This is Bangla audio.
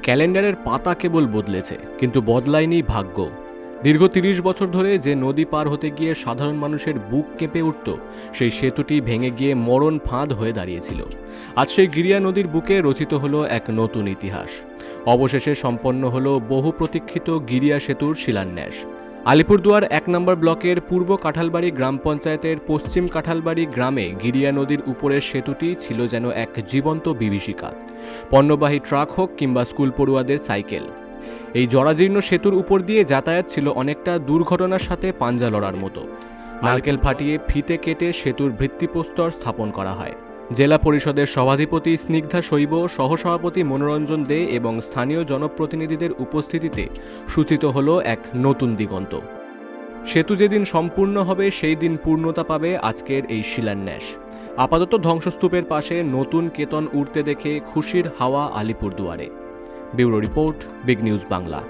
ক্যালেন্ডারের পাতা কেবল বদলেছে, কিন্তু বদলায়নি ভাগ্য। দীর্ঘ ৩০ বছর ধরে যে নদী পার হতে গিয়ে সাধারণ মানুষের বুক কেঁপে উঠত, সেই সেতুটি ভেঙে গিয়ে মরণ ফাঁদ হয়ে দাঁড়িয়েছিল। আজ সেই গিরিয়া নদীর বুকে রচিত হলো এক নতুন ইতিহাস। অবশেষে সম্পন্ন হলো বহু প্রতীক্ষিত গিরিয়া সেতুর শিলান্যাস। আলিপুরদুয়ার ১ নম্বর ব্লকের পূর্ব কাঁঠালবাড়ি গ্রাম পঞ্চায়েতের পশ্চিম কাঁঠালবাড়ি গ্রামে গিরিয়া নদীর উপরের সেতুটি ছিল যেন এক জীবন্ত বিভীষিকা। পণ্যবাহী ট্রাক হোক কিংবা স্কুল পড়ুয়াদের সাইকেল, এই জরাজীর্ণ সেতুর উপর দিয়ে যাতায়াত ছিল অনেকটা দুর্ঘটনার সাথে পাঞ্জা লড়ার মতো। নারকেল ফাটিয়ে ফিতে কেটে সেতুর ভিত্তিপ্রস্তর স্থাপন করা হয়। জেলা পরিষদের সভাধিপতি স্নিগ্ধা শৈব, সহসভাপতি মনোরঞ্জন দে এবং স্থানীয় জনপ্রতিনিধিদের উপস্থিতিতে সূচিত হলো এক নতুন দিগন্ত। সেতু যেদিন সম্পূর্ণ হবে সেই দিন পূর্ণতা পাবে আজকের এই শিলান্যাস। আপাতত ধ্বংসস্তূপের পাশে নতুন কেতন উঠতে দেখে খুশির হাওয়া আলিপুরদুয়ারে। Bureau report, big news Bangla.